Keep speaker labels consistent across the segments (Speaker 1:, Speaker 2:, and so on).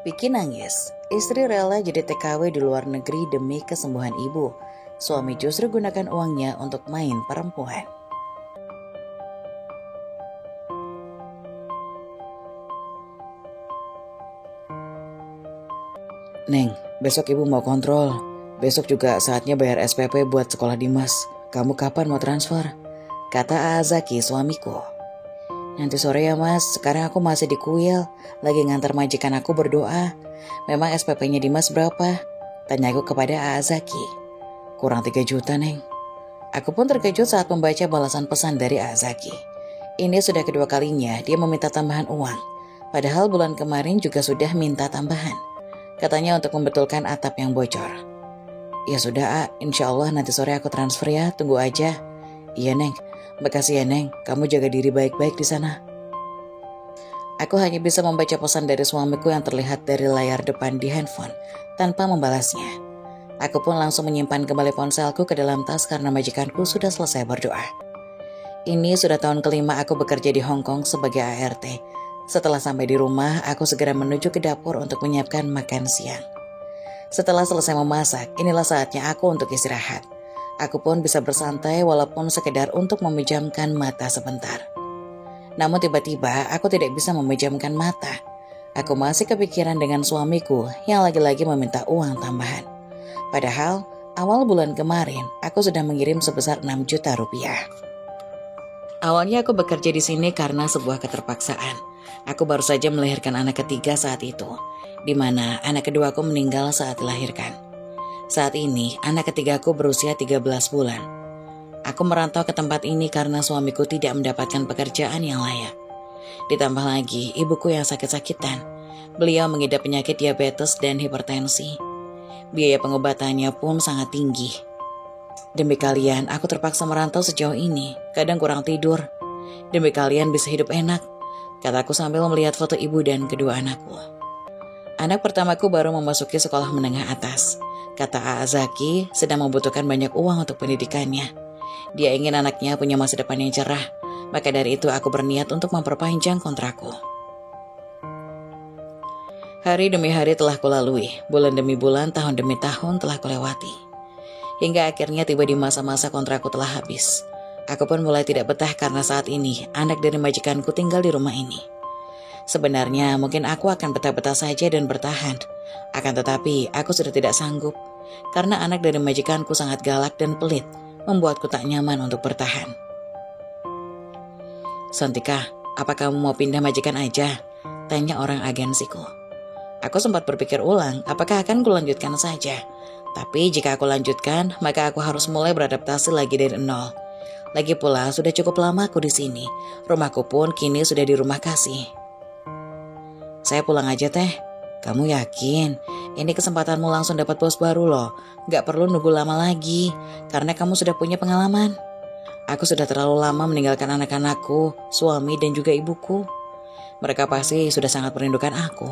Speaker 1: Vicky nangis. Istri rela jadi TKW di luar negeri demi kesembuhan ibu. Suami justru gunakan uangnya untuk main perempuan. Neng, besok ibu mau kontrol. Besok juga saatnya bayar SPP buat sekolah Dimas. Kamu kapan mau transfer? Kata Azaki suamiku. Nanti sore ya mas, sekarang aku masih di kuil. Lagi ngantar majikan aku berdoa. Memang SPP-nya Dimas berapa? Tanyaku kepada Azaki. Kurang 3 juta neng. Aku pun terkejut saat membaca balasan pesan dari Azaki. Ini sudah kedua kalinya dia meminta tambahan uang. Padahal bulan kemarin juga sudah minta tambahan. Katanya untuk membetulkan atap yang bocor. Ya sudah, insya Allah nanti sore aku transfer ya, tunggu aja. Iya neng, makasih ya neng, kamu jaga diri baik-baik di sana. Aku hanya bisa membaca pesan dari suamiku yang terlihat dari layar depan di handphone tanpa membalasnya. Aku pun langsung menyimpan kembali ponselku ke dalam tas karena majikanku sudah selesai berdoa. Ini sudah tahun kelima aku bekerja di Hong Kong sebagai ART. Setelah sampai di rumah, aku segera menuju ke dapur untuk menyiapkan makan siang. Setelah selesai memasak, inilah saatnya aku untuk istirahat. Aku pun bisa bersantai walaupun sekedar untuk memejamkan mata sebentar. Namun tiba-tiba aku tidak bisa memejamkan mata. Aku masih kepikiran dengan suamiku yang lagi-lagi meminta uang tambahan. Padahal awal bulan kemarin aku sudah mengirim sebesar 6 juta rupiah. Awalnya aku bekerja di sini karena sebuah keterpaksaan. Aku baru saja melahirkan anak ketiga saat itu, di mana anak keduaku meninggal saat dilahirkan. Saat ini anak ketigaku berusia 13 bulan. Aku merantau ke tempat ini karena suamiku tidak mendapatkan pekerjaan yang layak. Ditambah lagi ibuku yang sakit-sakitan. Beliau mengidap penyakit diabetes dan hipertensi. Biaya pengobatannya pun sangat tinggi. Demi kalian aku terpaksa merantau sejauh ini, kadang kurang tidur. Demi kalian bisa hidup enak, kataku sambil melihat foto ibu dan kedua anakku. Anak pertamaku baru memasuki sekolah menengah atas. Kata Azaki sedang membutuhkan banyak uang untuk pendidikannya. Dia ingin anaknya punya masa depan yang cerah. Maka dari itu aku berniat untuk memperpanjang kontrakku. Hari demi hari telah kulalui. Bulan demi bulan, tahun demi tahun telah kulewati. Hingga akhirnya tiba di masa-masa kontrakku telah habis. Aku pun mulai tidak betah karena saat ini anak dari majikanku tinggal di rumah ini. Sebenarnya mungkin aku akan betah-betah saja dan bertahan. Akan tetapi aku sudah tidak sanggup. Karena anak dari majikanku sangat galak dan pelit, membuatku tak nyaman untuk bertahan. Santika, apa kamu mau pindah majikan aja? Tanya orang agensiku. Aku sempat berpikir ulang, apakah akan kulanjutkan saja. Tapi jika aku lanjutkan, maka aku harus mulai beradaptasi lagi dari nol. Lagi pula sudah cukup lama aku di sini. Rumahku pun kini sudah di rumah kasih. Saya pulang aja teh. Kamu yakin? Ini kesempatanmu langsung dapat bos baru loh. Gak perlu nunggu lama lagi. Karena kamu sudah punya pengalaman. Aku sudah terlalu lama meninggalkan anak-anakku, suami dan juga ibuku. Mereka pasti sudah sangat merindukan aku.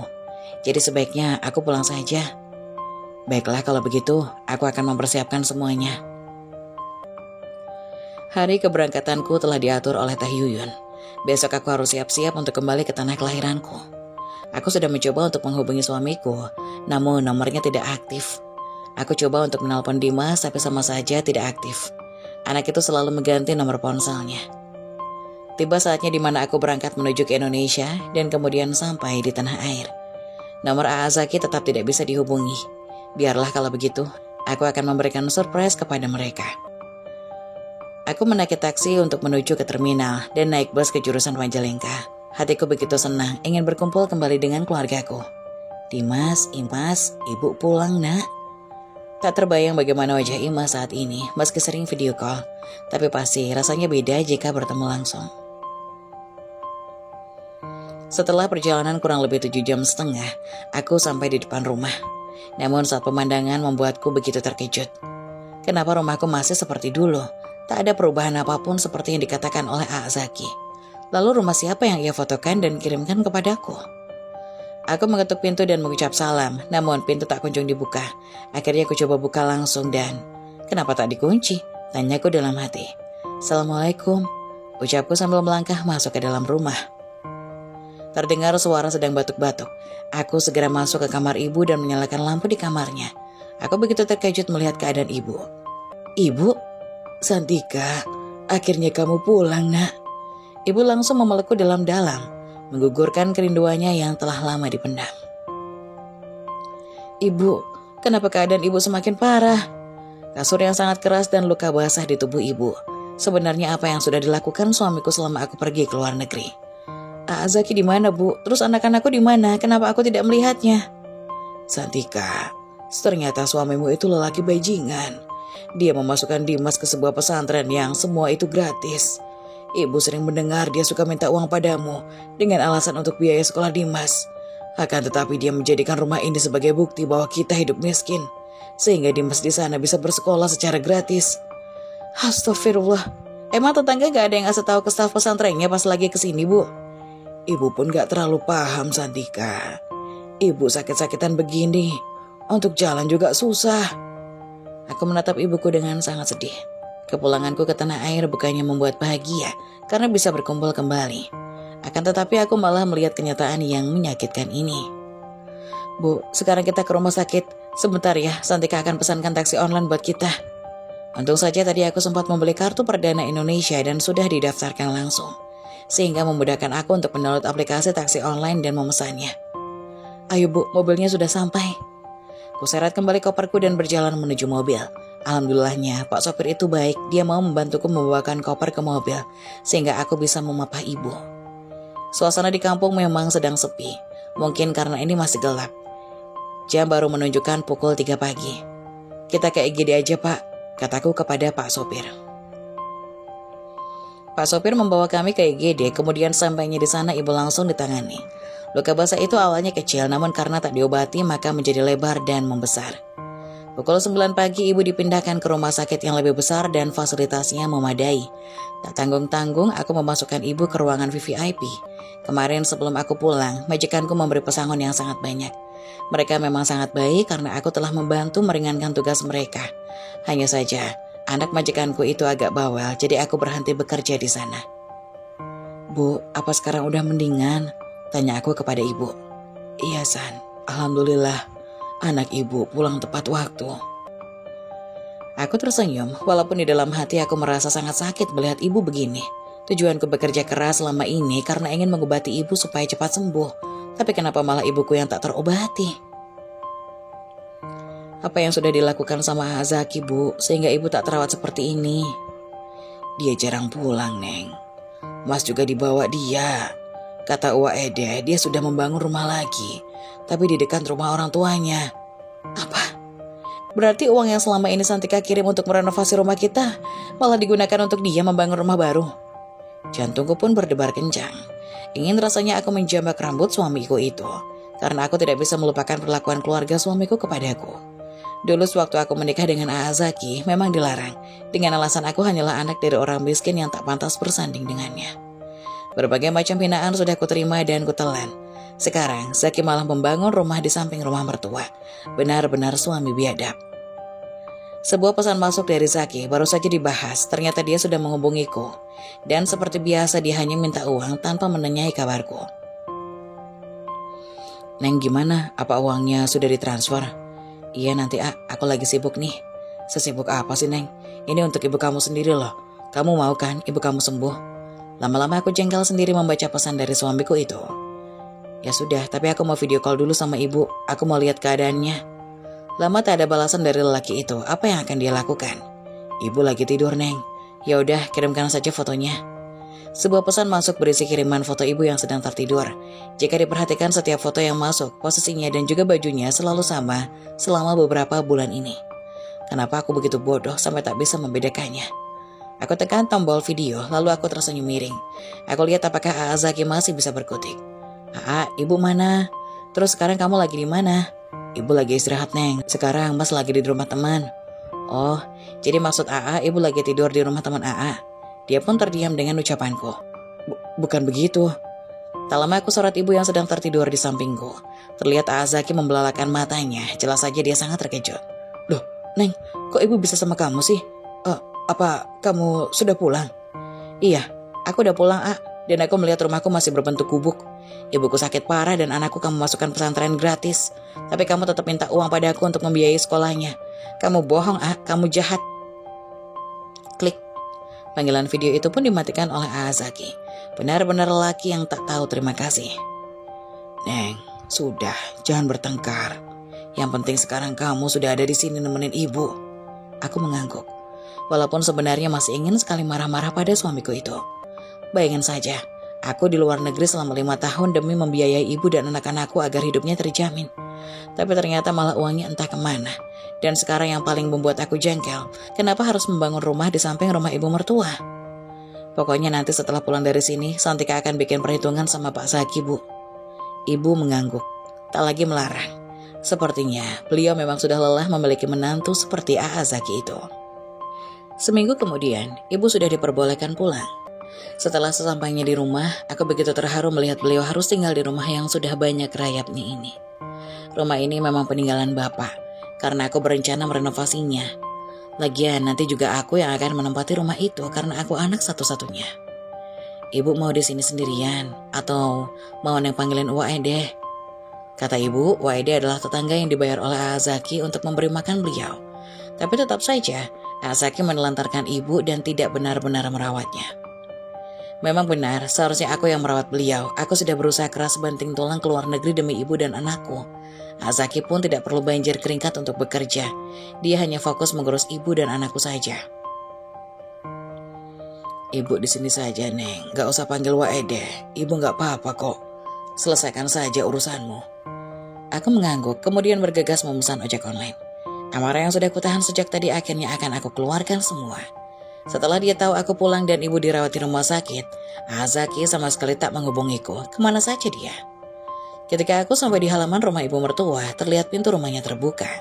Speaker 1: Jadi sebaiknya aku pulang saja. Baiklah kalau begitu, aku akan mempersiapkan semuanya. Hari keberangkatanku telah diatur oleh Teh Yuyun. Besok aku harus siap-siap untuk kembali ke tanah kelahiranku. Aku sudah mencoba untuk menghubungi suamiku, namun nomornya tidak aktif. Aku coba untuk menelpon Dimas, tapi sama saja tidak aktif. Anak itu selalu mengganti nomor ponselnya. Tiba saatnya di mana aku berangkat menuju ke Indonesia dan kemudian sampai di tanah air. Nomor Azaki tetap tidak bisa dihubungi. Biarlah kalau begitu, aku akan memberikan surprise kepada mereka. Aku menaiki taksi untuk menuju ke terminal dan naik bus ke jurusan Majalengka. Hatiku begitu senang ingin berkumpul kembali dengan keluargaku. Dimas, Imas, ibu pulang nak. Tak terbayang bagaimana wajah Imas saat ini meski sering video call. Tapi pasti rasanya beda jika bertemu langsung. Setelah perjalanan kurang lebih 7,5 jam, aku sampai di depan rumah. Namun saat pemandangan membuatku begitu terkejut. Kenapa rumahku masih seperti dulu? Tak ada perubahan apapun seperti yang dikatakan oleh Azaki. Lalu rumah siapa yang ia fotokan dan kirimkan kepadaku? Aku mengetuk pintu dan mengucap salam, namun pintu tak kunjung dibuka. Akhirnya aku coba buka langsung dan... Kenapa tak dikunci? Tanyaku dalam hati. Assalamualaikum, ucapku sambil melangkah masuk ke dalam rumah. Terdengar suara sedang batuk-batuk. Aku segera masuk ke kamar ibu dan menyalakan lampu di kamarnya. Aku begitu terkejut melihat keadaan ibu. Ibu? Santika, akhirnya kamu pulang, nak. Ibu langsung memelukku dalam-dalam, menggugurkan kerinduannya yang telah lama dipendam. Ibu, kenapa keadaan ibu semakin parah? Kasur yang sangat keras dan luka basah di tubuh ibu. Sebenarnya apa yang sudah dilakukan suamiku selama aku pergi ke luar negeri? Zaki di mana, Bu? Terus anak-anakku di mana? Kenapa aku tidak melihatnya? Santika, ternyata suamimu itu lelaki bajingan. Dia memasukkan Dimas ke sebuah pesantren yang semua itu gratis. Ibu sering mendengar dia suka minta uang padamu dengan alasan untuk biaya sekolah Dimas. Akan tetapi dia menjadikan rumah ini sebagai bukti bahwa kita hidup miskin, sehingga Dimas di sana bisa bersekolah secara gratis. Astagfirullah. Emang tetangga gak ada yang ngasih tahu ke staf pesantrennya pas lagi kesini, Bu? Ibu pun gak terlalu paham, Santika. Ibu sakit-sakitan begini, untuk jalan juga susah. Aku menatap ibuku dengan sangat sedih. Kepulanganku ke tanah air bukannya membuat bahagia karena bisa berkumpul kembali. Akan tetapi aku malah melihat kenyataan yang menyakitkan ini. Bu, sekarang kita ke rumah sakit. Sebentar ya, Santika akan pesankan taksi online buat kita. Untung saja tadi aku sempat membeli kartu perdana Indonesia dan sudah didaftarkan langsung, sehingga memudahkan aku untuk mendownload aplikasi taksi online dan memesannya. Ayo Bu, mobilnya sudah sampai. Kuseret kembali koperku dan berjalan menuju mobil. Alhamdulillahnya Pak sopir itu baik, dia mau membantuku membawakan koper ke mobil, sehingga aku bisa memapah ibu. Suasana di kampung memang sedang sepi, mungkin karena ini masih gelap. Jam baru menunjukkan pukul 3 pagi. Kita ke IGD aja, Pak, kataku kepada Pak sopir. Pak sopir membawa kami ke IGD, kemudian sampainya di sana ibu langsung ditangani. Luka basah itu awalnya kecil, namun karena tak diobati maka menjadi lebar dan membesar. Pukul 9 pagi ibu dipindahkan ke rumah sakit yang lebih besar dan fasilitasnya memadai. Tak tanggung-tanggung aku memasukkan ibu ke ruangan VVIP. Kemarin sebelum aku pulang, majikanku memberi pesangon yang sangat banyak. Mereka memang sangat baik karena aku telah membantu meringankan tugas mereka. Hanya saja, anak majikanku itu agak bawel, jadi aku berhenti bekerja di sana. Bu, apa sekarang udah mendingan? Tanya aku kepada ibu. Iya, San. Alhamdulillah, anak ibu pulang tepat waktu. Aku tersenyum, walaupun di dalam hati aku merasa sangat sakit melihat ibu begini. Tujuanku bekerja keras selama ini karena ingin mengobati ibu supaya cepat sembuh. Tapi kenapa malah ibuku yang tak terobati? Apa yang sudah dilakukan sama Zaki, Bu, sehingga ibu tak terawat seperti ini? Dia jarang pulang, Neng. Mas juga dibawa dia. Kata Uwa Ede, dia sudah membangun rumah lagi, tapi di dekat rumah orang tuanya. Apa? Berarti uang yang selama ini Santika kirim untuk merenovasi rumah kita malah digunakan untuk dia membangun rumah baru. Jantungku pun berdebar kencang. Ingin rasanya aku menjambak rambut suamiku itu, karena aku tidak bisa melupakan perlakuan keluarga suamiku kepadaku. Dulu sewaktu aku menikah dengan Zaki memang dilarang, dengan alasan aku hanyalah anak dari orang miskin yang tak pantas bersanding dengannya. Berbagai macam hinaan sudah kuterima dan kutelan. Sekarang Zaki malah membangun rumah di samping rumah mertua. Benar-benar suami biadab. Sebuah pesan masuk dari Zaki baru saja dibahas. Ternyata dia sudah menghubungiku. Dan seperti biasa dia hanya minta uang tanpa menanyai kabarku. Neng, gimana? Apa uangnya sudah ditransfer? Iya nanti aku lagi sibuk nih. Sesibuk apa sih, Neng? Ini untuk ibu kamu sendiri loh. Kamu mau kan ibu kamu sembuh? Lama-lama aku jengkel sendiri membaca pesan dari suamiku itu. Ya sudah, tapi aku mau video call dulu sama ibu. Aku mau lihat keadaannya. Lama tak ada balasan dari lelaki itu. Apa yang akan dia lakukan? Ibu lagi tidur, Neng. Ya udah, kirimkan saja fotonya. Sebuah pesan masuk berisi kiriman foto ibu yang sedang tertidur. Jika diperhatikan setiap foto yang masuk, posisinya dan juga bajunya selalu sama selama beberapa bulan ini. Kenapa aku begitu bodoh sampai tak bisa membedakannya? Aku tekan tombol video, lalu aku tersenyum miring. Aku lihat apakah Zaki masih bisa berkutik. Ibu mana? Terus sekarang kamu lagi di mana? Ibu lagi istirahat, Neng. Sekarang Mas lagi di rumah teman. Oh, jadi maksud ibu lagi tidur di rumah teman Dia pun terdiam dengan ucapanku. Bukan begitu. Tak lama aku sorot ibu yang sedang tertidur di sampingku. Terlihat Zaki membelalakan matanya. Jelas saja dia sangat terkejut. Loh, Neng, kok ibu bisa sama kamu sih? Apa kamu sudah pulang? Iya, aku udah pulang, Dan aku melihat rumahku masih berbentuk gubuk. Ibuku sakit parah dan anakku kamu masukkan pesantren gratis. Tapi kamu tetap minta uang padaku untuk membiayai sekolahnya. Kamu bohong, kamu jahat. Klik. Panggilan video itu pun dimatikan oleh Aazaki. Benar-benar lelaki yang tak tahu terima kasih. Neng, sudah, jangan bertengkar. Yang penting sekarang kamu sudah ada di sini nemenin ibu. Aku mengangguk. Walaupun sebenarnya masih ingin sekali marah-marah pada suamiku itu. Bayangin saja, aku di luar negeri selama 5 tahun demi membiayai ibu dan anak-anakku agar hidupnya terjamin. Tapi ternyata malah uangnya entah kemana. Dan sekarang yang paling membuat aku jengkel, kenapa harus membangun rumah di samping rumah ibu mertua? Pokoknya nanti setelah pulang dari sini, Santika akan bikin perhitungan sama Pak Zaki, Bu. Ibu mengangguk, tak lagi melarang. Sepertinya beliau memang sudah lelah memiliki menantu seperti Aazaki itu. Seminggu kemudian, ibu sudah diperbolehkan pulang. Setelah sesampainya di rumah, aku begitu terharu melihat beliau harus tinggal di rumah yang sudah banyak rayapnya ini. Rumah ini memang peninggalan bapak, karena aku berencana merenovasinya. Lagian nanti juga aku yang akan menempati rumah itu karena aku anak satu-satunya. Ibu mau di sini sendirian atau mau neng panggilin Waede? Kata ibu, Waede adalah tetangga yang dibayar oleh Aazaki untuk memberi makan beliau. Tapi tetap saja, Aazaki menelantarkan ibu dan tidak benar-benar merawatnya. Memang benar, seharusnya aku yang merawat beliau. Aku sudah berusaha keras banting tulang ke luar negeri demi ibu dan anakku. Aazaki pun tidak perlu banjir keringat untuk bekerja. Dia hanya fokus mengurus ibu dan anakku saja. Ibu di sini saja, Neng. Gak usah panggil Waede. Ibu gak apa-apa kok. Selesaikan saja urusanmu. Aku mengangguk, kemudian bergegas memesan ojek online. Amarah yang sudah kutahan sejak tadi akhirnya akan aku keluarkan semua. Setelah dia tahu aku pulang dan ibu dirawat di rumah sakit, Aazaki sama sekali tak menghubungiku. Kemana saja dia? Ketika aku sampai di halaman rumah ibu mertua, terlihat pintu rumahnya terbuka.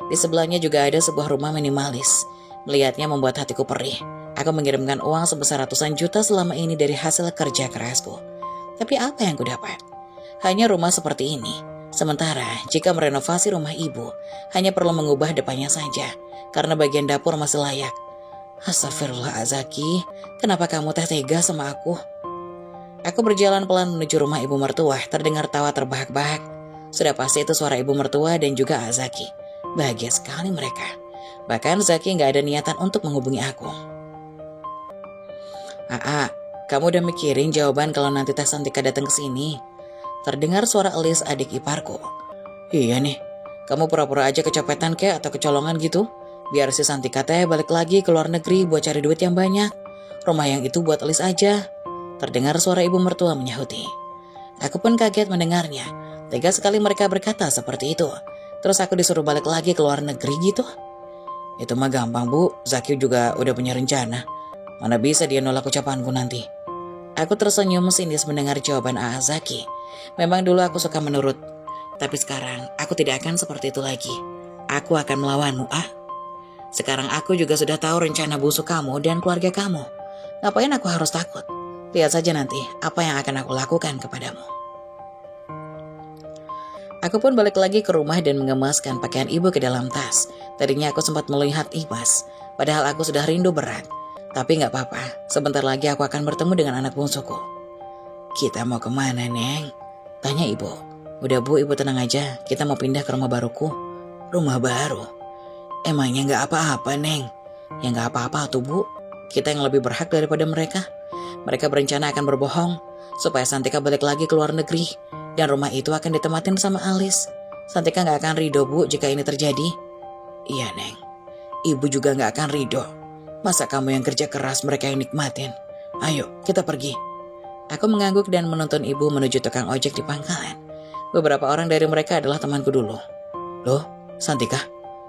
Speaker 1: Di sebelahnya juga ada sebuah rumah minimalis. Melihatnya membuat hatiku perih. Aku mengirimkan uang sebesar ratusan juta selama ini dari hasil kerja kerasku. Tapi apa yang kudapat? Hanya rumah seperti ini. Sementara jika merenovasi rumah ibu, hanya perlu mengubah depannya saja, karena bagian dapur masih layak. Astagfirullah Aazaki, kenapa kamu tega sama aku? Aku berjalan pelan menuju rumah ibu mertua, terdengar tawa terbahak-bahak. Sudah pasti itu suara ibu mertua dan juga Aazaki. Bahagia sekali mereka. Bahkan Zaki gak ada niatan untuk menghubungi aku. Kamu udah mikirin jawaban kalau nanti Teh Santika datang ke sini? Terdengar suara Elis, adik iparku. Iya nih, kamu pura-pura aja kecopetan kek atau kecolongan gitu. Biar si Santika teh balik lagi ke luar negeri buat cari duit yang banyak. Rumah yang itu buat Elis aja. Terdengar suara ibu mertua menyahuti. Aku pun kaget mendengarnya. Tega sekali mereka berkata seperti itu. Terus aku disuruh balik lagi ke luar negeri gitu. Itu mah gampang, Bu. Zaki juga udah punya rencana. Mana bisa dia nolak ucapanku nanti. Aku tersenyum sinis mendengar jawaban Aazaki. Memang dulu aku suka menurut. Tapi sekarang aku tidak akan seperti itu lagi. Aku akan melawanmu, Sekarang aku juga sudah tahu rencana busuk kamu dan keluarga kamu. Ngapain aku harus takut? Lihat saja nanti apa yang akan aku lakukan kepadamu. Aku pun balik lagi ke rumah dan mengemaskan pakaian ibu ke dalam tas. Tadinya aku sempat melihat Ibas, padahal aku sudah rindu berat. Tapi gak apa-apa, sebentar lagi aku akan bertemu dengan anak bungsuku. Kita mau kemana, Neng? Tanya ibu. Udah Bu, ibu tenang aja, kita mau pindah ke rumah baruku. Rumah baru? Emangnya gak apa-apa, Neng? Ya gak apa-apa tuh, Bu. Kita yang lebih berhak daripada mereka. Mereka berencana akan berbohong supaya Santika balik lagi ke luar negeri. Dan rumah itu akan ditempatin sama Alis. Santika gak akan ridho, Bu, jika ini terjadi. Iya, Neng. Ibu juga gak akan ridho. Masa kamu yang kerja keras, mereka yang nikmatin? Ayo, kita pergi. Aku mengangguk dan menuntun ibu menuju tukang ojek di pangkalan. Beberapa orang dari mereka adalah temanku dulu. Loh, Santika,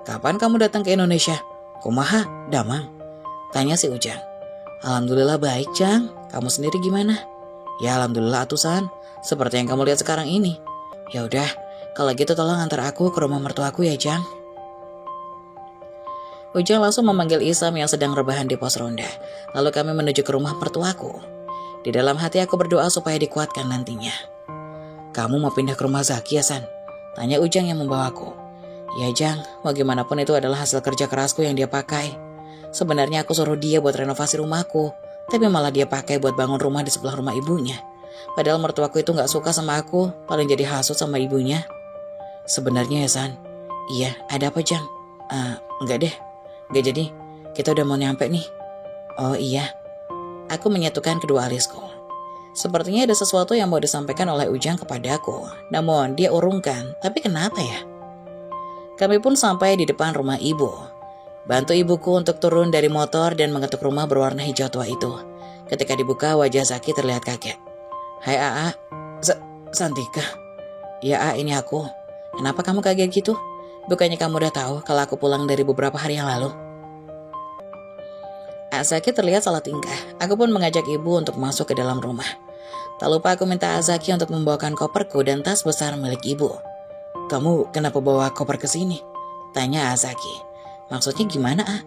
Speaker 1: kapan kamu datang ke Indonesia? Kumaha, Damang? Tanya si Ujang. Alhamdulillah baik, Jang. Kamu sendiri gimana? Ya, alhamdulillah atusan. Seperti yang kamu lihat sekarang ini. Ya udah, kalau gitu tolong antar aku ke rumah mertuaku ya, Jang. Ujang langsung memanggil Isam yang sedang rebahan di pos ronda. Lalu kami menuju ke rumah mertuaku. Di dalam hati aku berdoa supaya dikuatkan nantinya. Kamu mau pindah ke rumah Zaki ya, San? Tanya Ujang yang membawaku. Ya, Jang, mau gimana pun itu adalah hasil kerja kerasku yang dia pakai. Sebenarnya aku suruh dia buat renovasi rumahku. Tapi malah dia pakai buat bangun rumah di sebelah rumah ibunya. Padahal mertuaku itu gak suka sama aku, paling jadi hasut sama ibunya. Sebenarnya ya San, iya ada apa Jang? Enggak deh, enggak jadi, kita udah mau nyampe nih. Oh iya, aku menyatukan kedua alisku. Sepertinya ada sesuatu yang mau disampaikan oleh Ujang kepadaku. Namun dia urungkan, tapi kenapa ya? Kami pun sampai di depan rumah ibu. Bantu ibuku untuk turun dari motor dan mengetuk rumah berwarna hijau tua itu. Ketika dibuka, wajah Zaki terlihat kaget. Hai Aa, Santika. Ya A, ini aku. Kenapa kamu kaget gitu? Bukannya kamu udah tahu kalau aku pulang dari beberapa hari yang lalu? Azaki terlihat salah tingkah. Aku pun mengajak ibu untuk masuk ke dalam rumah. Tak lupa aku minta Azaki untuk membawakan koperku dan tas besar milik ibu. Kamu kenapa bawa koper ke sini? Tanya Azaki. Maksudnya gimana, A?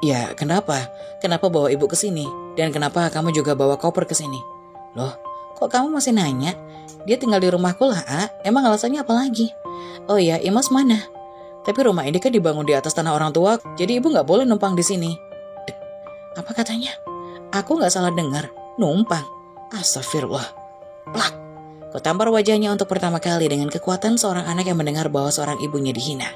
Speaker 1: Ya, kenapa? Kenapa bawa ibu ke sini? Dan kenapa kamu juga bawa koper ke sini? Loh, kok kamu masih nanya? Dia tinggal di rumahku lah, A. Emang alasannya apa lagi? Oh iya, Imas mana? Tapi rumah ini kan dibangun di atas tanah orang tua, jadi ibu nggak boleh numpang di sini. Apa katanya? Aku nggak salah dengar. Numpang. Astagfirullah. Plak. Ku tampar wajahnya untuk pertama kali dengan kekuatan seorang anak yang mendengar bahwa seorang ibunya dihina.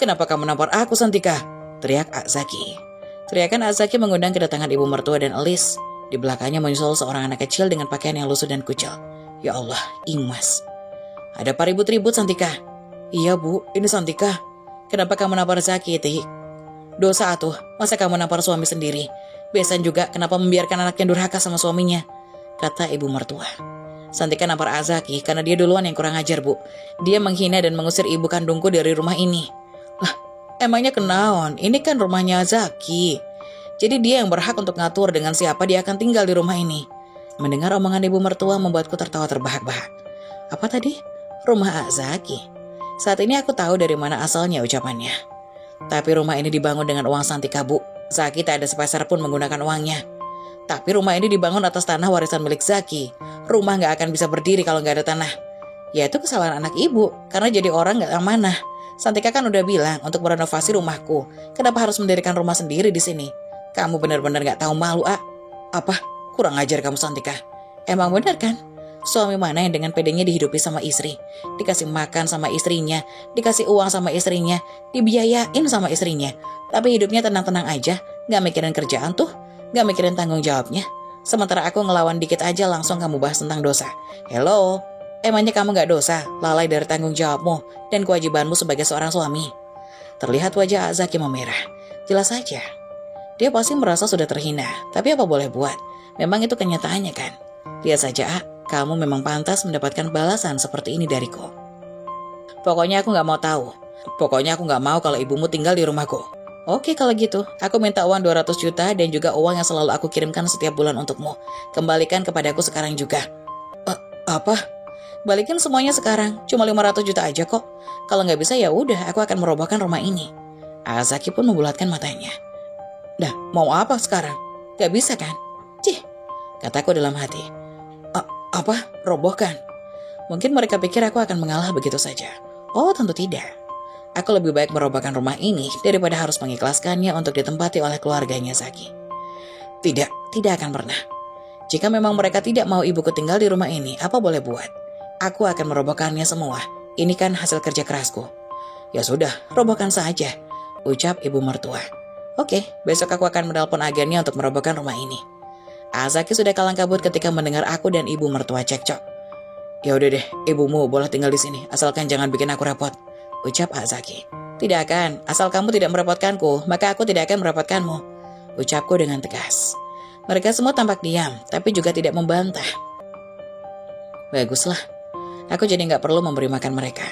Speaker 1: Kenapa kamu nampar aku, Santika? Teriak Azaki. Teriakan Azaki mengundang kedatangan ibu mertua dan Elis. Di belakangnya menyusul seorang anak kecil dengan pakaian yang lusuh dan kucel. Ya Allah, Imas. Ada apa ribut-ribut, Santika? Iya bu, ini Santika. Kenapa kamu nampar Zaki, Tih? Dosa atuh, masa kamu nampar suami sendiri? Besan juga kenapa membiarkan anaknya durhaka sama suaminya? Kata ibu mertua. Santika nampar Azaki karena dia duluan yang kurang ajar, Bu. Dia menghina dan mengusir ibu kandungku dari rumah ini. Lah, emangnya kenaon? Ini kan rumahnya Azaki. Jadi dia yang berhak untuk ngatur dengan siapa dia akan tinggal di rumah ini. Mendengar omongan ibu mertua membuatku tertawa terbahak-bahak. Apa tadi? Rumah Azaki. Saat ini aku tahu dari mana asalnya ucapannya. Tapi rumah ini dibangun dengan uang Santika, Bu. Zaki tak ada sepeser pun menggunakan uangnya. Tapi rumah ini dibangun atas tanah warisan milik Zaki. Rumah gak akan bisa berdiri kalau gak ada tanah. Ya itu kesalahan anak ibu, karena jadi orang gak amanah. Santika kan udah bilang untuk merenovasi rumahku. Kenapa harus mendirikan rumah sendiri di sini? Kamu benar-benar gak tahu malu, A. Apa? Kurang ajar kamu, Santika. Emang benar kan? Suami mana yang dengan pedenya dihidupi sama istri, dikasih makan sama istrinya, dikasih uang sama istrinya, dibiayain sama istrinya, tapi hidupnya tenang-tenang aja, gak mikirin kerjaan tuh, gak mikirin tanggung jawabnya. Sementara aku ngelawan dikit aja langsung kamu bahas tentang dosa. Hello, emangnya kamu gak dosa, lalai dari tanggung jawabmu dan kewajibanmu sebagai seorang suami? Terlihat wajah Azaki memerah. Jelas saja, dia pasti merasa sudah terhina, tapi apa boleh buat, memang itu kenyataannya kan. Lihat saja, A. Kamu memang pantas mendapatkan balasan seperti ini dariku. Pokoknya aku gak mau tahu. Pokoknya aku gak mau kalau ibumu tinggal di rumahku. Oke kalau gitu, aku minta uang 200 juta dan juga uang yang selalu aku kirimkan setiap bulan untukmu. Kembalikan kepadaku sekarang juga. Apa? Balikin semuanya sekarang, cuma 500 juta aja kok. Kalau gak bisa ya udah, aku akan merobohkan rumah ini. Azaki pun membulatkan matanya. Dah, mau apa sekarang? Gak bisa kan? Cih, kataku dalam hati. Apa? Robohkan? Mungkin mereka pikir aku akan mengalah begitu saja. Oh, tentu tidak. Aku lebih baik merobohkan rumah ini daripada harus mengikhlaskannya untuk ditempati oleh keluarganya Zaki. Tidak akan pernah. Jika memang mereka tidak mau ibuku tinggal di rumah ini, apa boleh buat? Aku akan merobohkannya semua. Ini kan hasil kerja kerasku. Ya sudah, robohkan saja, ucap ibu mertua. Oke, besok aku akan menelpon agennya untuk merobohkan rumah ini. Azaki sudah kalang kabut ketika mendengar aku dan ibu mertua cekcok. Ya udah deh, ibumu boleh tinggal di sini, asalkan jangan bikin aku repot, ucap Azaki. Tidak akan, asal kamu tidak merepotkanku, maka aku tidak akan merepotkanmu, ucapku dengan tegas. Mereka semua tampak diam, tapi juga tidak membantah. Baguslah, aku jadi gak perlu memberi makan mereka.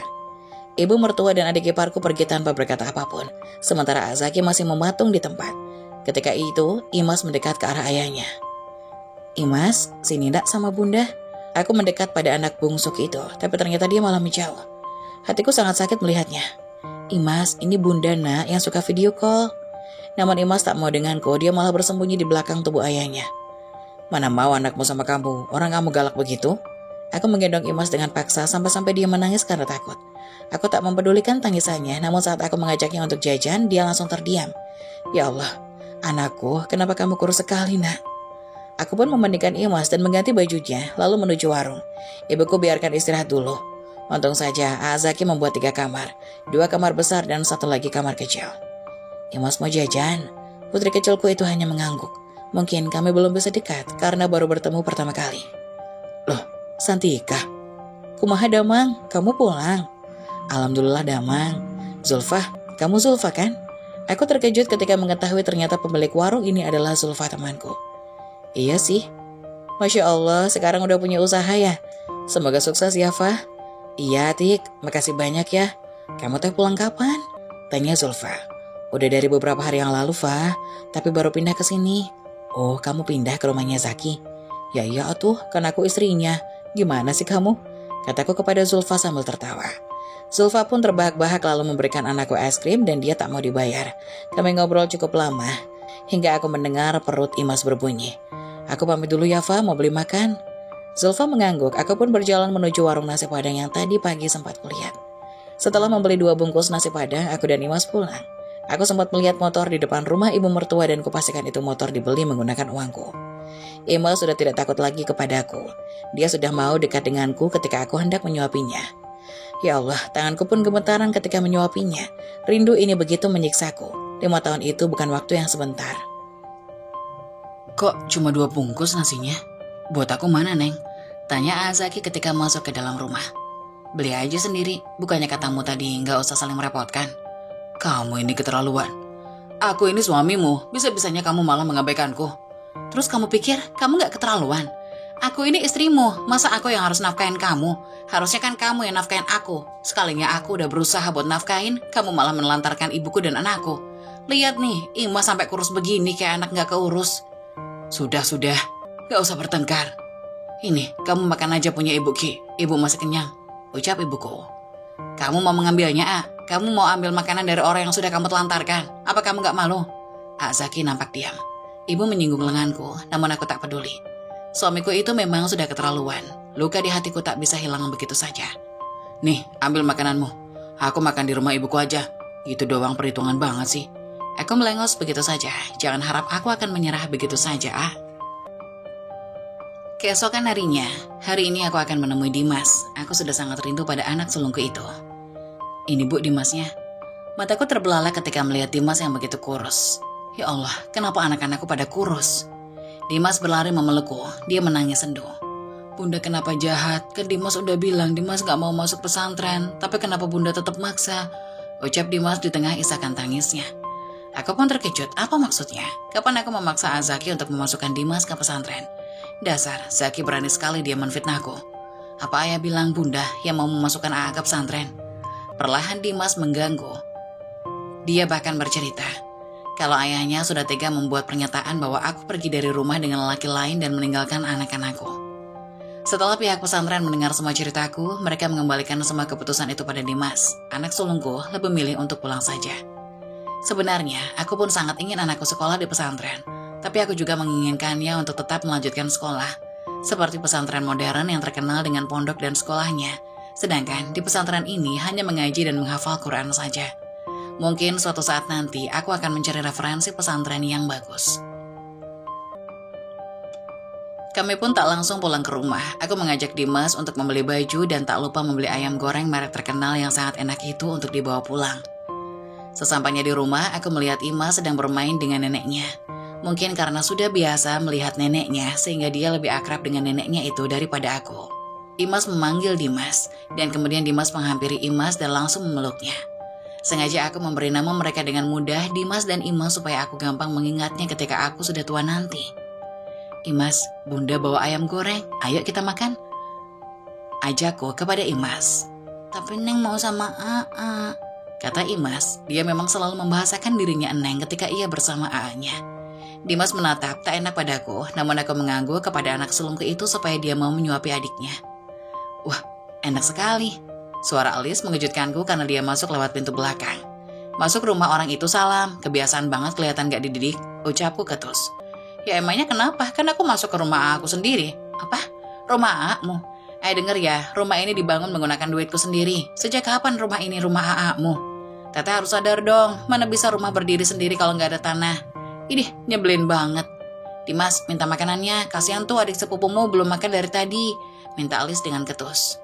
Speaker 1: Ibu mertua dan adik iparku pergi tanpa berkata apapun, sementara Azaki masih mematung di tempat. Ketika itu, Imas mendekat ke arah ayahnya. Imas, sini ndak sama bunda. Aku mendekat pada anak bungsuk itu, tapi ternyata dia malah menjauh. Hatiku sangat sakit melihatnya. Imas, ini bunda nak yang suka video call. Namun Imas tak mau denganku, dia malah bersembunyi di belakang tubuh ayahnya. Mana mau anakmu sama kamu, orang kamu galak begitu? Aku menggendong Imas dengan paksa sampai-sampai dia menangis karena takut. Aku tak mempedulikan tangisannya, namun saat aku mengajaknya untuk jajan, dia langsung terdiam. Ya Allah, anakku, kenapa kamu kurus sekali nak? Aku pun memandikan Imas dan mengganti bajunya, lalu menuju warung. Ibuku biarkan istirahat dulu. Untung saja Azaki membuat 3 kamar, 2 kamar besar dan 1 lagi kamar kecil. Imas mau jajan? Putri kecilku itu hanya mengangguk. Mungkin kami belum bisa dekat karena baru bertemu pertama kali. Loh, Santika, kumaha Damang, kamu pulang? Alhamdulillah Damang. Zulfa, kamu Zulfa kan? Aku terkejut ketika mengetahui ternyata pemilik warung ini adalah Zulfa temanku. Iya sih. Masya Allah, sekarang udah punya usaha ya. Semoga sukses ya, Fah. Iya, Tik. Makasih banyak ya. Kamu teh pulang kapan? Tanya Zulfa. Udah dari beberapa hari yang lalu, Fah. Tapi baru pindah ke sini. Oh, kamu pindah ke rumahnya Zaki? Ya iya atuh, kan aku istrinya. Gimana sih kamu? Kataku kepada Zulfa sambil tertawa. Zulfa pun terbahak-bahak lalu memberikan anakku es krim dan dia tak mau dibayar. Kami ngobrol cukup lama, hingga aku mendengar perut Imas berbunyi. Aku pamit dulu ya, Fa, mau beli makan. Zulfa mengangguk, aku pun berjalan menuju warung nasi padang yang tadi pagi sempat kulihat. Setelah membeli 2 bungkus nasi padang, aku dan Imas pulang. Aku sempat melihat motor di depan rumah ibu mertua dan kupastikan itu motor dibeli menggunakan uangku. Imas sudah tidak takut lagi kepadaku. Dia sudah mau dekat denganku ketika aku hendak menyuapinya. Ya Allah, tanganku pun gemetaran ketika menyuapinya. Rindu ini begitu menyiksaku. 5 tahun itu bukan waktu yang sebentar. Kok cuma 2 bungkus nasinya? Buat aku mana, Neng? Tanya Azaki ketika masuk ke dalam rumah. Beli aja sendiri, bukannya katamu tadi nggak usah saling merepotkan. Kamu ini keterlaluan. Aku ini suamimu, bisa-bisanya kamu malah mengabaikanku. Terus kamu pikir kamu nggak keterlaluan? Aku ini istrimu, masa aku yang harus nafkahin kamu? Harusnya kan kamu yang nafkahin aku. Sekalinya aku udah berusaha buat nafkahin, kamu malah menelantarkan ibuku dan anakku. Lihat nih, Imas sampai kurus begini kayak anak nggak keurus. Sudah, gak usah bertengkar. Ini, kamu makan aja punya ibu Ki. Ibu masih kenyang, ucap ibuku. Kamu mau mengambilnya, A? Kamu mau ambil makanan dari orang yang sudah kamu telantarkan? Apa kamu gak malu? Zaki nampak diam. Ibu menyinggung lenganku, namun aku tak peduli. Suamiku itu memang sudah keterlaluan. Luka di hatiku tak bisa hilang begitu saja. Nih, ambil makananmu. Aku makan di rumah ibuku aja. Itu doang perhitungan banget sih. Aku melengos begitu saja. Jangan harap aku akan menyerah begitu saja, ah. Keesokan harinya, hari ini aku akan menemui Dimas. Aku sudah sangat rindu pada anak sulungku itu. Ini Bu Dimasnya. Mataku terbelalak ketika melihat Dimas yang begitu kurus. Ya Allah, kenapa anak-anakku pada kurus? Dimas berlari memelukku. Dia menangis sendu. Bunda kenapa jahat? Kan Dimas udah bilang Dimas gak mau masuk pesantren. Tapi kenapa Bunda tetap maksa? Ucap Dimas di tengah isakan tangisnya. Aku pun terkejut, apa maksudnya? Kapan aku memaksa Azaki untuk memasukkan Dimas ke pesantren? Dasar, Zaki berani sekali dia menfitnahku. Apa ayah bilang Bunda yang mau memasukkan AA ke pesantren? Perlahan Dimas mengganggu. Dia bahkan bercerita, kalau ayahnya sudah tega membuat pernyataan bahwa aku pergi dari rumah dengan lelaki lain dan meninggalkan anak-anakku. Setelah pihak pesantren mendengar semua ceritaku, mereka mengembalikan semua keputusan itu pada Dimas. Anak sulungku lebih memilih untuk pulang saja. Sebenarnya, aku pun sangat ingin anakku sekolah di pesantren, tapi aku juga menginginkannya untuk tetap melanjutkan sekolah, seperti pesantren modern yang terkenal dengan pondok dan sekolahnya, sedangkan di pesantren ini hanya mengaji dan menghafal Quran saja. Mungkin suatu saat nanti aku akan mencari referensi pesantren yang bagus. Kami pun tak langsung pulang ke rumah. Aku mengajak Dimas untuk membeli baju dan tak lupa membeli ayam goreng merek terkenal yang sangat enak itu untuk dibawa pulang. Sesampainya di rumah, aku melihat Imas sedang bermain dengan neneknya. Mungkin karena sudah biasa melihat neneknya, sehingga dia lebih akrab dengan neneknya itu daripada aku. Imas memanggil Dimas, dan kemudian Dimas menghampiri Imas dan langsung memeluknya. Sengaja aku memberi nama mereka dengan mudah, Dimas dan Imas, supaya aku gampang mengingatnya ketika aku sudah tua nanti. Imas, Bunda bawa ayam goreng, ayo kita makan. Ajakku kepada Imas. Tapi Neng mau sama AA. Kata Imas, dia memang selalu membahasakan dirinya Neng ketika ia bersama AA-nya. Dimas menatap tak enak padaku, namun aku mengangguk kepada anak sulungku itu supaya dia mau menyuapi adiknya. Wah, enak sekali. Suara Alis mengejutkanku karena dia masuk lewat pintu belakang. Masuk rumah orang itu salam, kebiasaan banget kelihatan gak dididik, ucapku ketus. Ya emangnya kenapa? Kan aku masuk ke rumah aku sendiri. Apa? Rumah AA-mu? Denger ya, rumah ini dibangun menggunakan duitku sendiri. Sejak kapan rumah ini rumah AA-mu? Teteh harus sadar dong, mana bisa rumah berdiri sendiri kalau nggak ada tanah. Ini nyebelin banget. Dimas, minta makanannya, kasihan tuh adik sepupumu belum makan dari tadi, minta Alis dengan ketus.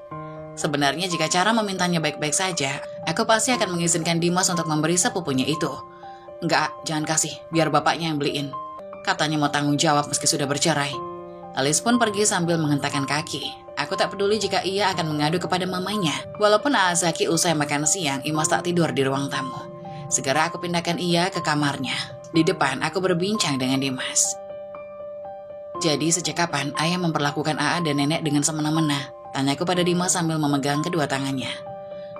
Speaker 1: Sebenarnya jika cara memintanya baik-baik saja, aku pasti akan mengizinkan Dimas untuk memberi sepupunya itu. Enggak, jangan kasih, biar bapaknya yang beliin. Katanya mau tanggung jawab meski sudah bercerai. Alis pun pergi sambil menghentakkan kaki. Aku tak peduli jika ia akan mengadu kepada mamanya. Walaupun Azaki usai makan siang, Imas tak tidur di ruang tamu. Segera aku pindahkan ia ke kamarnya. Di depan, aku berbincang dengan Dimas. Jadi sejak kapan ayah memperlakukan AA dan nenek dengan semena-mena? Tanyaku pada Dimas sambil memegang kedua tangannya.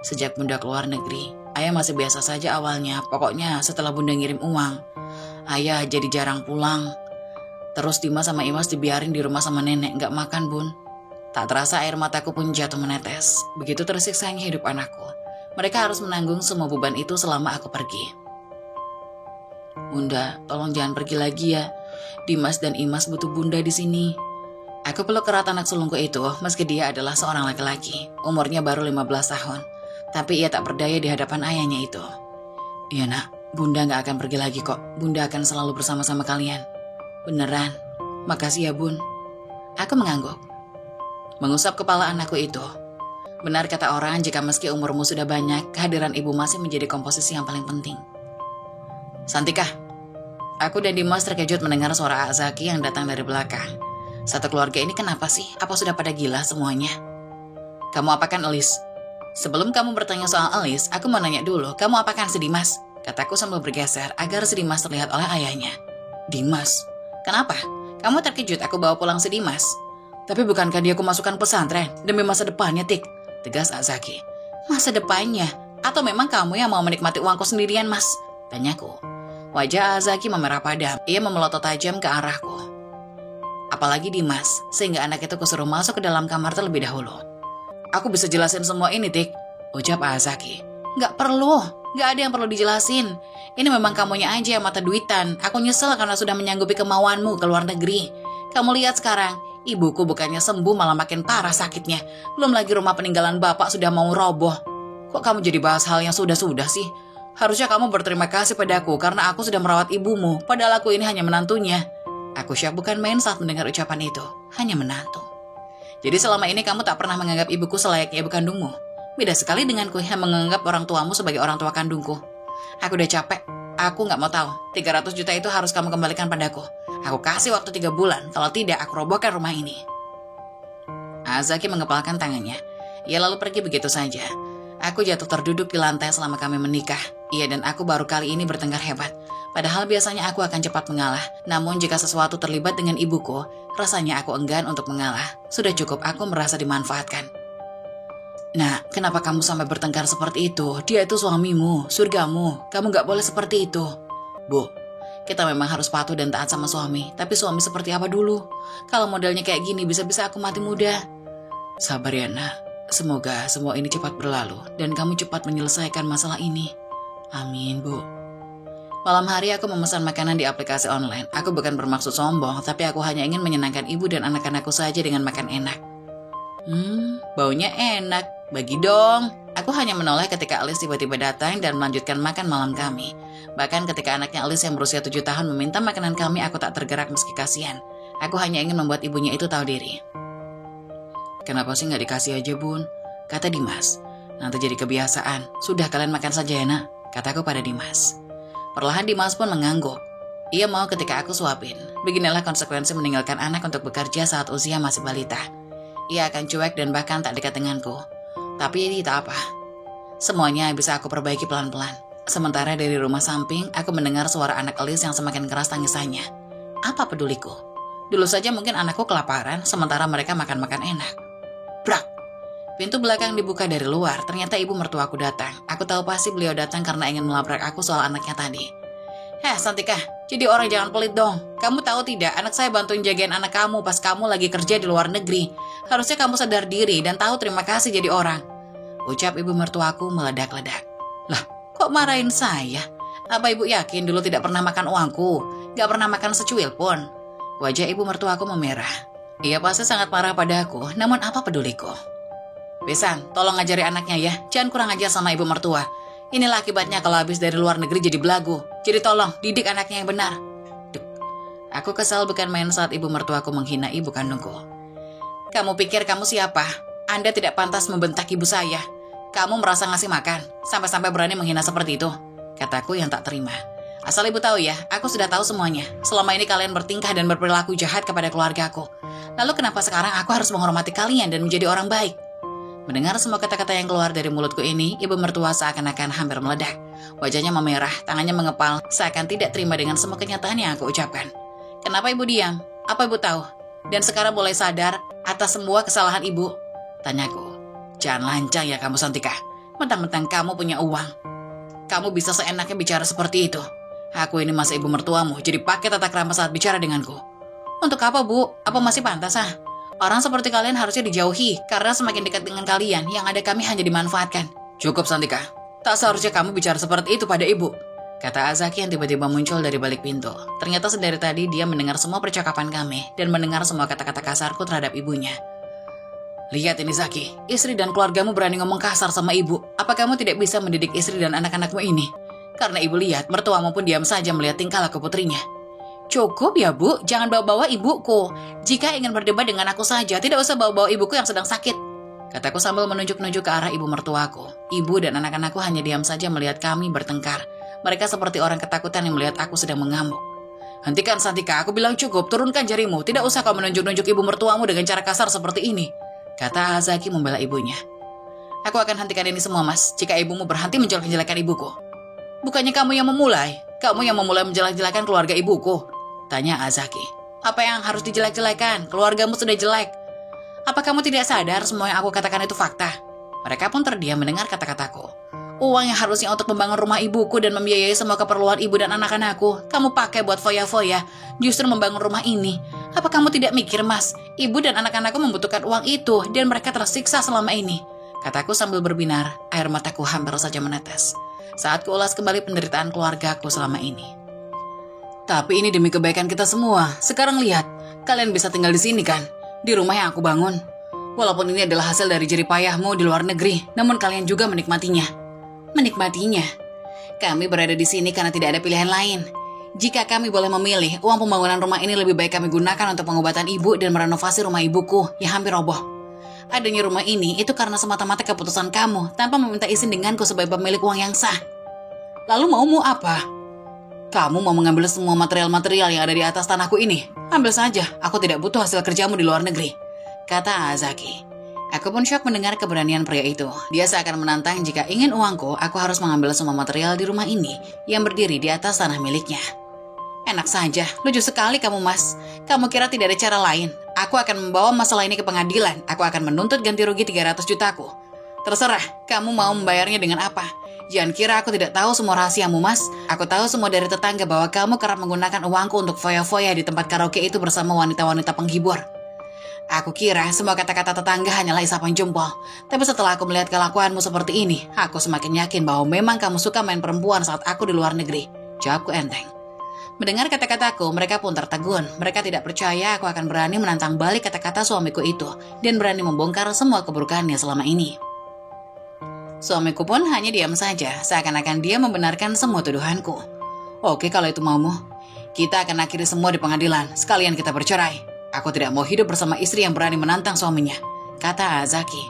Speaker 1: Sejak Bunda keluar negeri, ayah masih biasa saja awalnya. Pokoknya setelah Bunda ngirim uang, ayah jadi jarang pulang. Terus Dimas sama Imas dibiarin di rumah sama nenek, gak makan bun. Tak terasa air mataku pun jatuh menetes. Begitu tersiksanya hidup anakku. Mereka harus menanggung semua beban itu selama aku pergi. Bunda, tolong jangan pergi lagi ya. Dimas dan Imas butuh Bunda di sini. Aku peluk erat anak sulungku itu, meski dia adalah seorang laki-laki. Umurnya baru 15 tahun. Tapi ia tak berdaya di hadapan ayahnya itu. Iya nak, Bunda gak akan pergi lagi kok. Bunda akan selalu bersama-sama kalian. Beneran? Makasih ya bun. Aku mengangguk. Mengusap kepala anakku itu. Benar kata orang, jika meski umurmu sudah banyak, kehadiran ibu masih menjadi komposisi yang paling penting. Santika. Aku dan Dimas terkejut mendengar suara Azaki yang datang dari belakang. Satu keluarga ini kenapa sih? Apa sudah pada gila semuanya? Kamu apakan Alis? Sebelum kamu bertanya soal Alis, aku mau nanya dulu, kamu apakan si Dimas? Kataku sambil bergeser agar si Dimas terlihat oleh ayahnya. Dimas? Kenapa? Kamu terkejut aku bawa pulang si Dimas? Tapi bukankah dia aku masukkan pesantren demi masa depannya, Tik? Tegas Azaki. Masa depannya? Atau memang kamu yang mau menikmati uangku sendirian, Mas? Tanyaku. Wajah Azaki memerah padam. Ia memelotot tajam ke arahku. Apalagi Dimas, sehingga anak itu kusuruh masuk ke dalam kamar terlebih dahulu. Aku bisa jelasin semua ini, Tik, ucap Azaki. Gak perlu, gak ada yang perlu dijelasin. Ini memang kamunya aja yang mata duitan. Aku nyesel karena sudah menyanggupi kemauanmu ke luar negeri. Kamu lihat sekarang, ibuku bukannya sembuh malah makin parah sakitnya. Belum lagi rumah peninggalan bapak sudah mau roboh. Kok kamu jadi bahas hal yang sudah-sudah sih? Harusnya kamu berterima kasih padaku karena aku sudah merawat ibumu, padahal aku ini hanya menantunya. Aku syak bukan main saat mendengar ucapan itu, hanya menantu. Jadi selama ini kamu tak pernah menganggap ibuku selayaknya ibu kandungmu. Beda sekali denganku yang menganggap orang tuamu sebagai orang tua kandungku. Aku udah capek, aku gak mau tahu. 300 juta itu harus kamu kembalikan padaku. Aku kasih waktu 3 bulan, kalau tidak aku robohkan rumah ini. Azaki mengepalkan tangannya. Ia lalu pergi begitu saja. Aku jatuh terduduk di lantai selama kami menikah. Ia dan aku baru kali ini bertengkar hebat. Padahal biasanya aku akan cepat mengalah. Namun jika sesuatu terlibat dengan ibuku, rasanya aku enggan untuk mengalah. Sudah cukup aku merasa dimanfaatkan. Nah, kenapa kamu sampai bertengkar seperti itu? Dia itu suamimu, surgamu. Kamu gak boleh seperti itu. Bu, kita memang harus patuh dan taat sama suami. Tapi suami seperti apa dulu? Kalau modelnya kayak gini, bisa-bisa aku mati muda. Sabar ya nak. Semoga semua ini cepat berlalu dan kamu cepat menyelesaikan masalah ini. Amin, Bu. Malam hari aku memesan makanan di aplikasi online. Aku bukan bermaksud sombong, tapi aku hanya ingin menyenangkan ibu dan anak-anakku saja dengan makan enak. Baunya enak. Bagi dong. Aku hanya menoleh ketika Alis tiba-tiba datang dan melanjutkan makan malam kami. Bahkan ketika anaknya Alis yang berusia 7 tahun meminta makanan kami, aku tak tergerak meski kasihan. Aku hanya ingin membuat ibunya itu tahu diri. Kenapa sih gak dikasih aja, Bun? Kata Dimas. Nanti jadi kebiasaan. Sudah kalian makan saja ya, nak. Kataku pada Dimas. Perlahan Dimas pun mengangguk. Ia mau ketika aku suapin. Beginilah konsekuensi meninggalkan anak untuk bekerja saat usia masih balita. Ia akan cuek dan bahkan tak dekat denganku. Tapi ini tak apa. Semuanya bisa aku perbaiki pelan-pelan. Sementara dari rumah samping, aku mendengar suara anak Alis yang semakin keras tangisannya. Apa peduliku? Dulu saja mungkin anakku kelaparan, sementara mereka makan-makan enak. Brak! Pintu belakang dibuka dari luar. Ternyata ibu mertuaku datang. Aku tahu pasti beliau datang karena ingin melabrak aku soal anaknya tadi. Santika, jadi orang jangan pelit dong. Kamu tahu tidak, anak saya bantuin jagain anak kamu pas kamu lagi kerja di luar negeri. Harusnya kamu sadar diri dan tahu terima kasih jadi orang. Ucap ibu mertuaku meledak-ledak. Lah, kok marahin saya? Apa ibu yakin dulu tidak pernah makan uangku? Gak pernah makan secuil pun? Wajah ibu mertuaku memerah. Ia pasti sangat marah padaku, namun apa peduliku? Besan, tolong ngajari anaknya ya. Jangan kurang ajar sama ibu mertua. Inilah akibatnya kalau habis dari luar negeri jadi belagu. Jadi tolong, didik anaknya yang benar. Duk.
Speaker 2: Aku kesal bukan main saat ibu mertuaku menghina ibu kandungku. Kamu pikir kamu siapa? Anda tidak pantas membentak ibu saya. Kamu merasa ngasih makan, sampai-sampai berani menghina seperti itu, kataku yang tak terima. Asal ibu tahu ya, aku sudah tahu semuanya. Selama ini kalian bertingkah dan berperilaku jahat kepada keluargaku. Lalu kenapa sekarang aku harus menghormati kalian dan menjadi orang baik? Mendengar semua kata-kata yang keluar dari mulutku ini, ibu mertua seakan-akan hampir meledak. Wajahnya memerah, tangannya mengepal, seakan tidak terima dengan semua kenyataan yang aku ucapkan. Kenapa ibu diam? Apa ibu tahu? Dan sekarang mulai sadar atas semua kesalahan ibu? Tanyaku. Jangan lancang ya kamu, Santika. Mentang-mentang kamu punya uang. Kamu bisa seenaknya bicara seperti itu. Aku ini masih ibu mertuamu, jadi pakai tata krama saat bicara denganku. Untuk apa, Bu? Apa masih pantas, ah? Orang seperti kalian harusnya dijauhi, karena semakin dekat dengan kalian, yang ada kami hanya dimanfaatkan. Cukup, Santika. Tak seharusnya kamu bicara seperti itu pada ibu, kata Azaki yang tiba-tiba muncul dari balik pintu. Ternyata sedari tadi dia mendengar semua percakapan kami, dan mendengar semua kata-kata kasarku terhadap ibunya. Lihat ini Zaki, istri dan keluargamu berani ngomong kasar sama ibu. Apa kamu tidak bisa mendidik istri dan anak-anakmu ini? Karena ibu lihat, mertuamu pun diam saja melihat tingkah laku putrinya. Cukup ya Bu, jangan bawa-bawa ibuku. Jika ingin berdebat dengan aku saja, tidak usah bawa-bawa ibuku yang sedang sakit, kataku sambil menunjuk-nunjuk ke arah ibu mertuaku. Ibu dan anak-anakku hanya diam saja melihat kami bertengkar. Mereka seperti orang ketakutan yang melihat aku sedang mengamuk. Hentikan Santika, aku bilang cukup, turunkan jarimu. Tidak usah kau menunjuk-nunjuk ibu mertuamu dengan cara kasar seperti ini, kata Azaki membela ibunya. Aku akan hentikan ini semua, Mas, jika ibumu berhenti menjelek-jelekan ibuku. Bukannya kamu yang memulai? Kamu yang memulai menjelek-jelekan keluarga ibuku, tanya Azaki. Apa yang harus dijelek-jelekan? Keluargamu sudah jelek. Apa kamu tidak sadar semua yang aku katakan itu fakta? Mereka pun terdiam mendengar kata-kataku. Uang yang harusnya untuk membangun rumah ibuku dan membiayai semua keperluan ibu dan anak-anakku, kamu pakai buat foya-foya, justru membangun rumah ini. Apa kamu tidak mikir, Mas? Ibu dan anak-anakku membutuhkan uang itu dan mereka tersiksa selama ini, kataku sambil berbinar, air mataku hampir saja menetes saat kuulas kembali penderitaan keluargaku selama ini. Tapi ini demi kebaikan kita semua. Sekarang lihat, kalian bisa tinggal di sini kan? Di rumah yang aku bangun. Walaupun ini adalah hasil dari jerih payahmu di luar negeri, namun kalian juga menikmatinya. Menikmatinya? Kami berada di sini karena tidak ada pilihan lain. Jika kami boleh memilih, uang pembangunan rumah ini lebih baik kami gunakan untuk pengobatan ibu dan merenovasi rumah ibuku yang hampir roboh. Adanya rumah ini itu karena semata-mata keputusan kamu tanpa meminta izin denganku sebagai pemilik uang yang sah. Lalu maumu apa? Kamu mau mengambil semua material-material yang ada di atas tanahku ini? Ambil saja, aku tidak butuh hasil kerjamu di luar negeri, kata Azaki. Aku pun syok mendengar keberanian pria itu. Dia seakan menantang jika ingin uangku, aku harus mengambil semua material di rumah ini yang berdiri di atas tanah miliknya. Enak saja, lucu sekali kamu, Mas. Kamu kira tidak ada cara lain? Aku akan membawa masalah ini ke pengadilan. Aku akan menuntut ganti rugi 300 jutaku. Terserah, kamu mau membayarnya dengan apa? Jangan kira aku tidak tahu semua rahasiamu, Mas. Aku tahu semua dari tetangga bahwa kamu kerap menggunakan uangku untuk foya-foya di tempat karaoke itu bersama wanita-wanita penghibur. Aku kira semua kata-kata tetangga hanyalah isapan jempol. Tapi setelah aku melihat kelakuanmu seperti ini, aku semakin yakin bahwa memang kamu suka main perempuan saat aku di luar negeri. Jawabku enteng. Mendengar kata-kataku, mereka pun tertegun. Mereka tidak percaya aku akan berani menantang balik kata-kata suamiku itu dan berani membongkar semua keburukannya selama ini. Suamiku pun hanya diam saja, seakan-akan dia membenarkan semua tuduhanku. Oke, kalau itu maumu, kita akan akhiri semua di pengadilan. Sekalian kita bercerai. Aku tidak mau hidup bersama istri yang berani menantang suaminya, kata Azaki.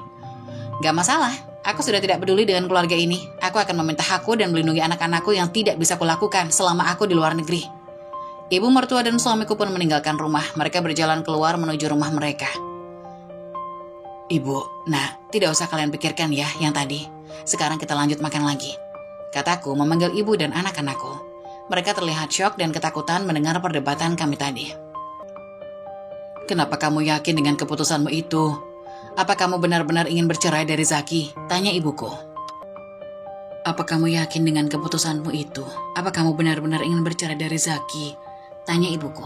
Speaker 2: Gak masalah. Aku sudah tidak peduli dengan keluarga ini. Aku akan meminta hakku dan melindungi anak-anakku yang tidak bisa kulakukan selama aku di luar negeri. Ibu mertua dan suamiku pun meninggalkan rumah. Mereka berjalan keluar menuju rumah mereka. Ibu, tidak usah kalian pikirkan ya yang tadi. Sekarang kita lanjut makan lagi, kataku memanggil ibu dan anak-anakku. Mereka terlihat syok dan ketakutan mendengar perdebatan kami tadi. Kenapa kamu yakin dengan keputusanmu itu? Apa kamu benar-benar ingin bercerai dari Zaki? Tanya ibuku. Apa kamu yakin dengan keputusanmu itu? Apa kamu benar-benar ingin bercerai dari Zaki? Tanya ibuku.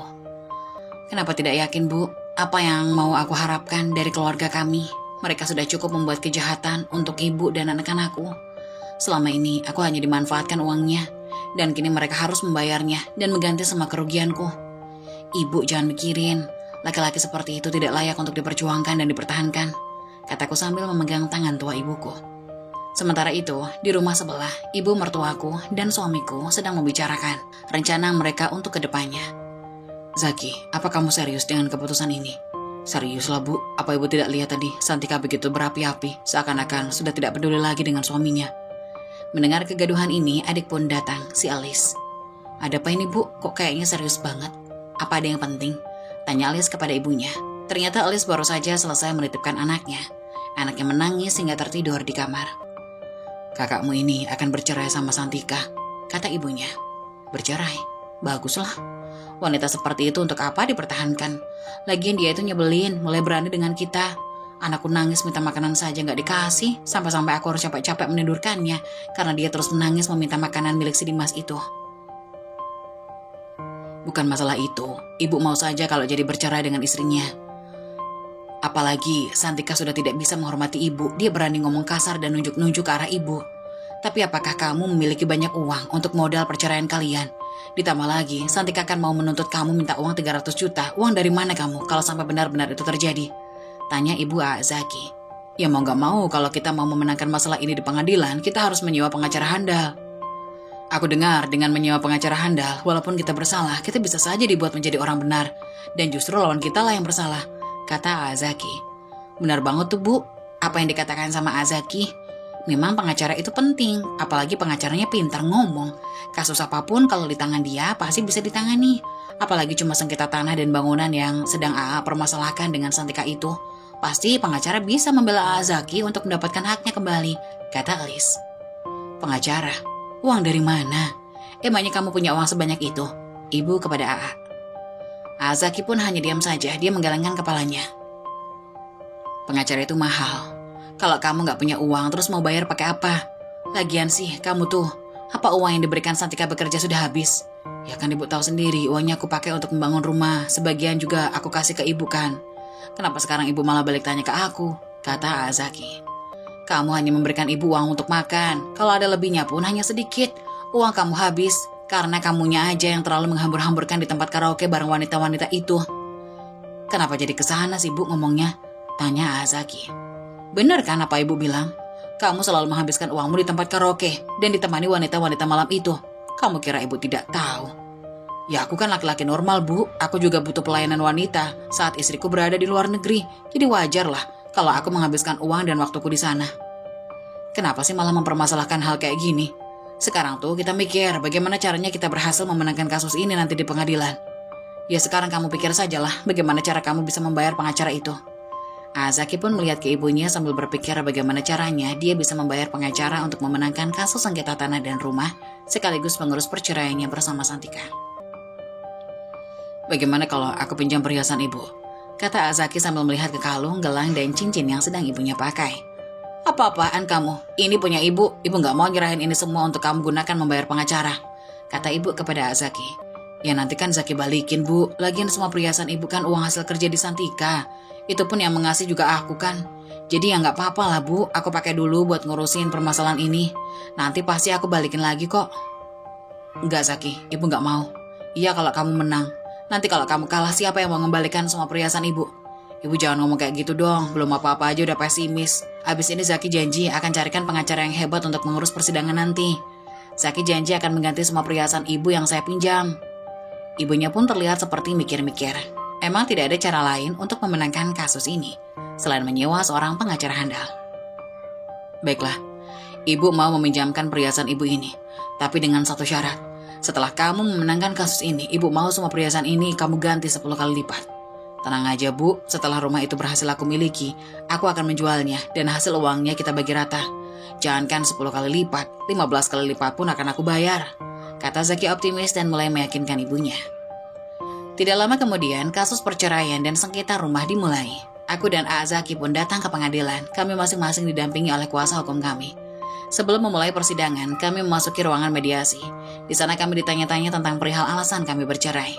Speaker 2: Kenapa tidak yakin, Bu? Apa yang mau aku harapkan dari keluarga kami? Mereka sudah cukup membuat kejahatan untuk ibu dan anak-anakku. Selama ini aku hanya dimanfaatkan uangnya, dan kini mereka harus membayarnya dan mengganti semua kerugianku. Ibu jangan mikirin. Laki-laki seperti itu tidak layak untuk diperjuangkan dan dipertahankan, kataku sambil memegang tangan tua ibuku. Sementara itu, di rumah sebelah, ibu mertuaku dan suamiku sedang membicarakan rencana mereka untuk kedepannya. Zaki, apa kamu serius dengan keputusan ini? Seriuslah Bu, apa Ibu tidak lihat tadi Santika begitu berapi-api, seakan-akan sudah tidak peduli lagi dengan suaminya. Mendengar kegaduhan ini, adik pun datang, si Alis. Ada apa ini Bu? Kok kayaknya serius banget? Apa ada yang penting? Tanya Alis kepada ibunya. Ternyata Alis baru saja selesai menitipkan anaknya. Anaknya menangis hingga tertidur di kamar. Kakakmu ini akan bercerai sama Santika, kata ibunya. Bercerai? Baguslah. Wanita seperti itu untuk apa dipertahankan? Lagian dia itu nyebelin, mulai berani dengan kita. Anakku nangis minta makanan saja nggak dikasih, sampai-sampai aku harus capek-capek menidurkannya, karena dia terus menangis meminta makanan milik si Dimas itu. Bukan masalah itu, ibu mau saja kalau jadi bercerai dengan istrinya. Apalagi Santika sudah tidak bisa menghormati ibu, dia berani ngomong kasar dan nunjuk-nunjuk ke arah ibu. Tapi apakah kamu memiliki banyak uang untuk modal perceraian kalian? Ditambah lagi, Santika akan mau menuntut kamu minta uang 300 juta. Uang dari mana kamu kalau sampai benar-benar itu terjadi? Tanya ibu Zaki. Ya mau gak mau, kalau kita mau memenangkan masalah ini di pengadilan, kita harus menyewa pengacara handal. Aku dengar dengan menyewa pengacara handal, walaupun kita bersalah, kita bisa saja dibuat menjadi orang benar. Dan justru lawan kita lah yang bersalah, kata Zaki. Benar banget tuh Bu, apa yang dikatakan sama Zaki. Memang pengacara itu penting, apalagi pengacaranya pintar ngomong. Kasus apapun kalau di tangan dia pasti bisa ditangani. Apalagi cuma sengketa tanah dan bangunan yang sedang AA permasalahkan dengan Santika itu. Pasti pengacara bisa membela Zaki untuk mendapatkan haknya kembali, kata Alis. Pengacara? Uang dari mana? Emangnya kamu punya uang sebanyak itu? Ibu kepada AA. Zaki pun hanya diam saja, dia menggelengkan kepalanya. Pengacara itu mahal. Kalau kamu gak punya uang, terus mau bayar pakai apa? Lagian sih, kamu tuh, apa uang yang diberikan Santika bekerja sudah habis? Ya kan ibu tahu sendiri, uangnya aku pakai untuk membangun rumah, sebagian juga aku kasih ke ibu kan. Kenapa sekarang ibu malah balik tanya ke aku? Kata Zaki. Kamu hanya memberikan ibu uang untuk makan, kalau ada lebihnya pun hanya sedikit. Uang kamu habis, karena kamunya aja yang terlalu menghambur-hamburkan di tempat karaoke bareng wanita-wanita itu. Kenapa jadi kesana sih Bu ngomongnya? Tanya Zaki. Benar kan apa ibu bilang? Kamu selalu menghabiskan uangmu di tempat karaoke dan ditemani wanita-wanita malam itu. Kamu kira ibu tidak tahu? Ya aku kan laki-laki normal Bu. Aku juga butuh pelayanan wanita saat istriku berada di luar negeri. Jadi wajar lah kalau aku menghabiskan uang dan waktuku di sana. Kenapa sih malah mempermasalahkan hal kayak gini? Sekarang tuh kita mikir bagaimana caranya kita berhasil memenangkan kasus ini nanti di pengadilan. Ya sekarang kamu pikir sajalah bagaimana cara kamu bisa membayar pengacara itu. Zaki pun melihat ke ibunya sambil berpikir bagaimana caranya dia bisa membayar pengacara untuk memenangkan kasus sengketa tanah dan rumah, sekaligus mengurus perceraiannya bersama Santika. Bagaimana kalau aku pinjam perhiasan ibu? Kata Zaki sambil melihat ke kalung, gelang, dan cincin yang sedang ibunya pakai. Apa-apaan kamu? Ini punya ibu gak mau nyerahin ini semua untuk kamu gunakan membayar pengacara, kata ibu kepada Zaki. Ya nanti kan Zaki balikin Bu, lagian semua perhiasan ibu kan uang hasil kerja di Santika. Itu pun yang mengasih juga aku kan. Jadi ya gak apa-apa lah Bu, aku pakai dulu buat ngurusin permasalahan ini. Nanti pasti aku balikin lagi kok. Enggak Zaki, ibu gak mau. Iya kalau kamu menang. Nanti kalau kamu kalah siapa yang mau mengembalikan semua perhiasan ibu? Ibu jangan ngomong kayak gitu dong, belum apa-apa aja udah pesimis. Abis ini Zaki janji akan carikan pengacara yang hebat untuk mengurus persidangan nanti. Zaki janji akan mengganti semua perhiasan ibu yang saya pinjam. Ibunya pun terlihat seperti mikir-mikir. Emang tidak ada cara lain untuk memenangkan kasus ini selain menyewa seorang pengacara handal. Baiklah, ibu mau meminjamkan perhiasan ibu ini, tapi dengan satu syarat. Setelah kamu memenangkan kasus ini, ibu mau semua perhiasan ini kamu ganti 10 kali lipat. Tenang aja Bu, setelah rumah itu berhasil aku miliki, aku akan menjualnya dan hasil uangnya kita bagi rata. Jangankan 10 kali lipat, 15 kali lipat pun akan aku bayar, kata Zaki optimis dan mulai meyakinkan ibunya. Tidak lama kemudian, kasus perceraian dan sengketa rumah dimulai. Aku dan Zaki pun datang ke pengadilan. Kami masing-masing didampingi oleh kuasa hukum kami. Sebelum memulai persidangan, kami memasuki ruangan mediasi. Di sana kami ditanya-tanya tentang perihal alasan kami bercerai.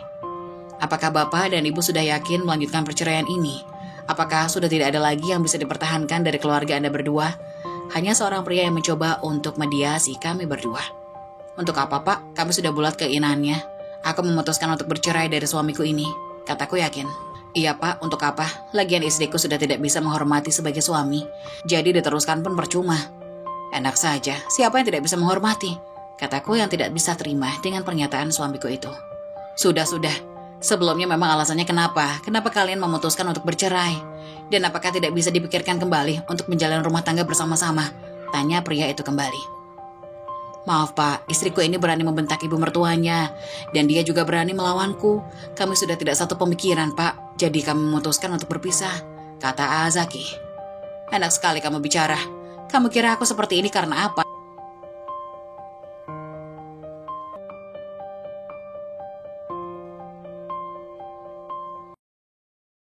Speaker 2: Apakah Bapak dan Ibu sudah yakin melanjutkan perceraian ini? Apakah sudah tidak ada lagi yang bisa dipertahankan dari keluarga Anda berdua? Hanya seorang pria yang mencoba untuk mediasi kami berdua. Untuk apa Pak? Kami sudah bulat keinginannya. Aku memutuskan untuk bercerai dari suamiku ini, kataku yakin. Iya Pak, untuk apa? Lagian istriku sudah tidak bisa menghormati sebagai suami. Jadi diteruskan pun percuma. Enak saja, siapa yang tidak bisa menghormati? Kataku yang tidak bisa terima dengan pernyataan suamiku itu. Sudah, Sebelumnya memang alasannya kenapa kalian memutuskan untuk bercerai? Dan apakah tidak bisa dipikirkan kembali untuk menjalani rumah tangga bersama-sama? Tanya pria itu kembali. Maaf Pak, istriku ini berani membentak ibu mertuanya. Dan dia juga berani melawanku. Kami sudah tidak satu pemikiran Pak. Jadi kami memutuskan untuk berpisah, kata Azaki. Enak sekali kamu bicara. Kamu kira aku seperti ini karena apa?